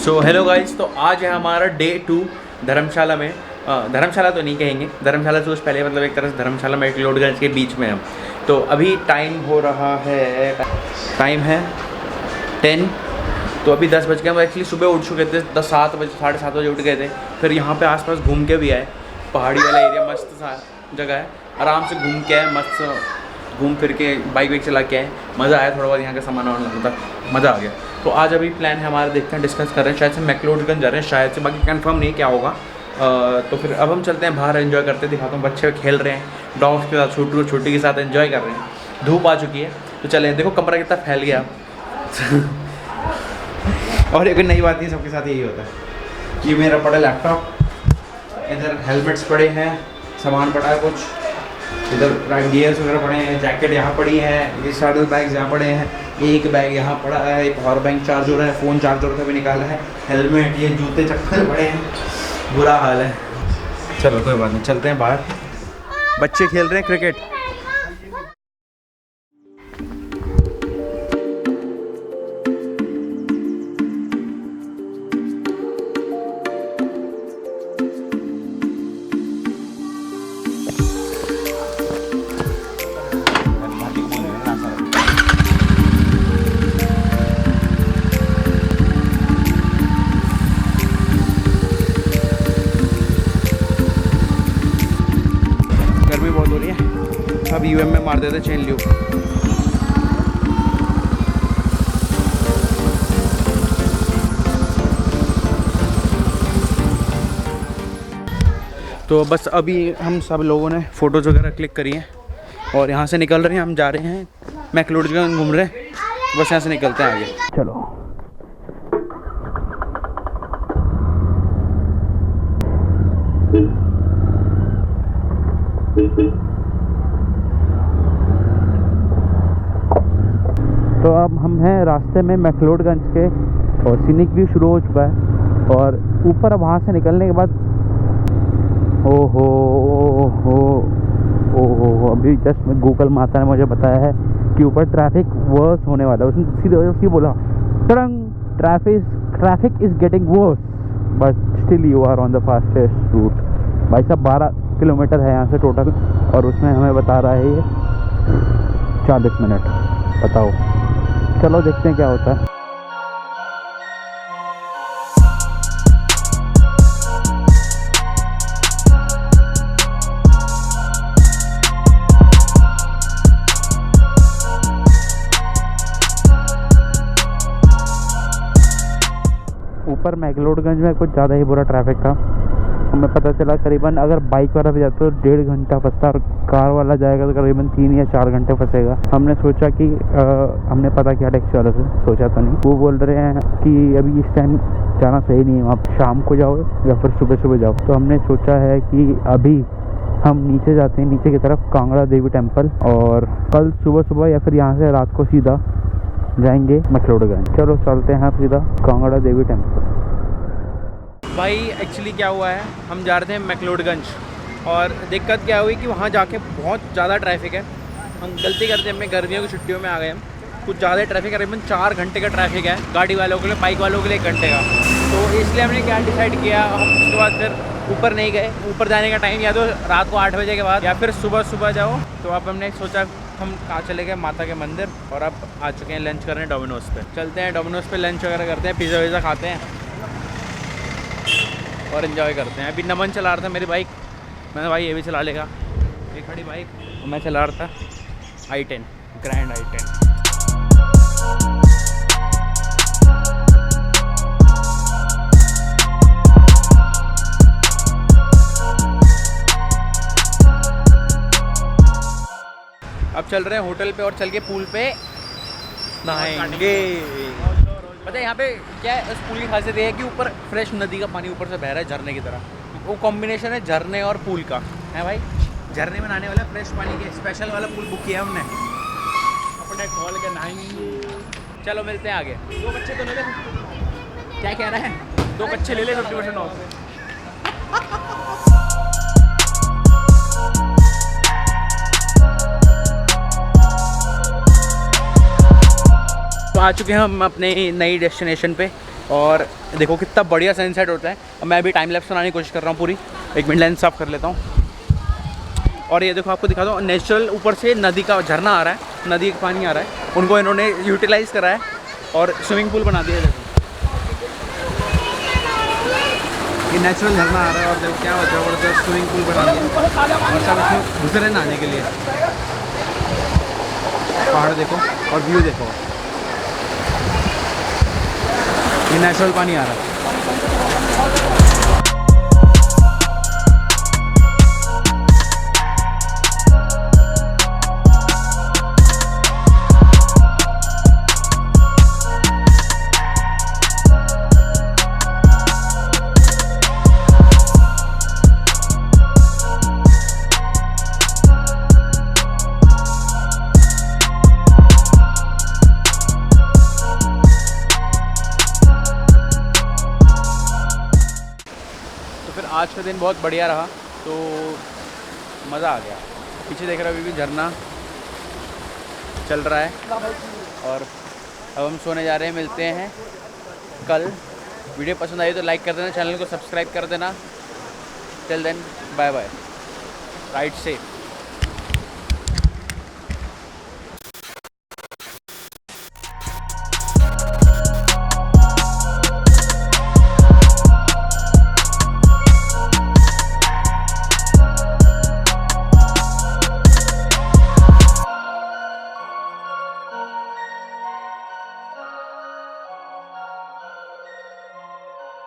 So hello guys, तो आज है हमारा डे 2 धर्मशाला में। धर्मशाला तो नहीं कहेंगे, धर्मशाला से कुछ पहले, मतलब एक तरह से धर्मशाला मैक्लोडगंज के बीच में हम। तो अभी टाइम हो रहा है, टाइम है 10। तो अभी 10 बज गए। हम एक्चुअली सुबह उठ चुके थे, 7 बजे 7:30 बजे उठ गए थे। फिर यहाँ पे आसपास घूम के भी आए। पहाड़ी वाला एरिया मस्त सा जगह है, आराम से घूम के आए, मस्त घूम फिर के बाइक चला के आए। मज़ा आया, थोड़ा बहुत यहाँ का सामान वामान मतलब मज़ा आ गया। तो आज अभी प्लान है हमारा, देखते हैं, डिस्कस कर रहे हैं। शायद से मैक्लोडगंज जा रहे हैं, शायद से, बाकी कंफर्म नहीं क्या होगा। तो फिर अब हम चलते हैं बाहर, एंजॉय करते हैं। दिखाता हूँ, बच्चे खेल रहे हैं डॉग्स के साथ, छोटू छोटी के साथ एंजॉय कर रहे हैं। धूप आ चुकी है तो चलें। देखो कमरा कितना फैल गया। और एक नई बात नहीं, सबके साथ यही होता है कि मेरा पड़ा लैपटॉप, इधर हेलमेट्स पड़े हैं, सामान पड़ा है कुछ, इधर गियर्स वगैरह पड़े हैं, जैकेट यहाँ पड़ी है, ये सैडल बैग्स यहाँ पड़े हैं, एक बैग यहाँ पड़ा है, एक पावर बैंक चार्ज हो रहा है, फ़ोन चार्जर का भी निकाला है, हेलमेट, ये जूते चप्पल पड़े हैं, बुरा हाल है। चलो कोई बात नहीं, चलते हैं बाहर। बच्चे खेल रहे हैं क्रिकेट। अब यूएम में मार देते चेन ल्यू। तो बस अभी हम सब लोगों ने फ़ोटोज़ वगैरह क्लिक करी हैं और यहाँ से निकल रहे हैं। हम जा रहे हैं मैक्लोडगंज, घूम रहे हैं, बस यहाँ से निकलते हैं आगे। चलो तो अब हम हैं रास्ते में मैक्लोडगंज के और सीनिक व्यू शुरू हो चुका है। और ऊपर अब वहाँ से निकलने के बाद ओहो ओहो ओहो, अभी जस्ट में गूगल माता ने मुझे बताया है कि ऊपर ट्रैफिक वर्स होने वाला है। उसने सीधे बोला, traffic is getting worse but still you are on the fastest route. भाई साहब 12 किलोमीटर है यहाँ से टोटल, और उसमें हमें बता रहा है ये 40 मिनट। बताओ, चलो देखते हैं क्या होता है। ऊपर मैक्लोडगंज में कुछ ज़्यादा ही बुरा ट्रैफिक था। हमें पता चला करीबन अगर बाइक वाला भी जाता तो 1.5 घंटा फंसता, और कार वाला जाएगा तो करीबन 3 या 4 घंटे फंसेगा। हमने सोचा कि हमने पता किया टैक्सी वाले से, सोचा तो नहीं, वो बोल रहे हैं कि अभी इस टाइम जाना सही नहीं है, आप शाम को जाओ या फिर सुबह सुबह जाओ। तो हमने सोचा है कि अभी हम नीचे जाते हैं, नीचे की तरफ कांगड़ा देवी टेम्पल, और कल सुबह सुबह या फिर यहाँ से रात को सीधा जाएंगे मैक्लोडगंज। चलो चलते हैं सीधा कांगड़ा देवी टेम्पल। भाई एक्चुअली क्या हुआ है, हम जा रहे थे मैक्लोडगंज और दिक्कत क्या हुई कि वहाँ जाके बहुत ज़्यादा ट्रैफिक है। हम गलती करते हमने गर्मियों की छुट्टियों में आ गए हम, कुछ ज़्यादा ट्रैफिक, करीबन 4 घंटे का ट्रैफिक है गाड़ी वालों के लिए, बाइक वालों के लिए 1 घंटे का। तो इसलिए हमने क्या डिसाइड किया, हम उसके बाद फिर ऊपर नहीं गए। ऊपर जाने का टाइम या तो रात को 8 बजे के बाद या फिर सुबह जाओ। तो अब हमने सोचा हम कहाँ चले गए, माता के मंदिर, और अब आ चुके हैं लंच करने डोमिनोज़ पे। चलते हैं डोमिनोज़ पे, लंच वगैरह करते हैं, पिज़्ज़ा विज़्ज़ा खाते हैं और एंजॉय करते हैं। अभी नमन चला रहा था मेरी बाइक, मैंने भाई ये भी चला लेगा, एक खड़ी बाइक, और मैं चला रहा था i10 ग्रैंड i10। अब चल रहे हैं होटल पे और चल के पूल पे नहाएंगे। पता है यहाँ पे क्या है, उस पूल की खासियत ये है कि ऊपर फ्रेश नदी का पानी ऊपर से बह रहा है झरने की तरह। वो कॉम्बिनेशन है झरने और पूल का, है भाई। झरने में नहाने वाला फ्रेश पानी के स्पेशल वाला पूल बुक किया हमने, अपने खोल के नहाएंगे। चलो मिलते हैं आगे। 2 बच्चे तो ले ले, क्या कह रहे हैं, 2 बच्चे ले ले 50% ऑफ। तो आ चुके हैं हम अपने नई डेस्टिनेशन पे। और देखो कितना बढ़िया सनसेट होता है। अब मैं अभी टाइम लैप्स बनाने की कोशिश कर रहा हूँ पूरी। एक मिनट लेंस साफ कर लेता हूँ। और ये देखो आपको दिखा दो, नेचुरल ऊपर से नदी का झरना आ रहा है, नदी का पानी आ रहा है, उनको इन्होंने यूटिलाइज़ करा है और स्विमिंग पूल बना दिया है। देखो ये नेचुरल झरना आ रहा है और देखो क्या ज़बरदस्त स्विमिंग पूल बना दिया और सब इसमें घुस रहे नहाने के लिए। पहाड़ देखो और व्यू देखो, ये नेचुरल पानी आ रहा है। आज का दिन बहुत बढ़िया रहा, तो मज़ा आ गया। पीछे देख रहे हो अभी भी झरना चल रहा है और अब हम सोने जा रहे हैं। मिलते हैं कल। वीडियो पसंद आई तो लाइक कर देना, चैनल को सब्सक्राइब कर देना। Till then bye bye, ride safe.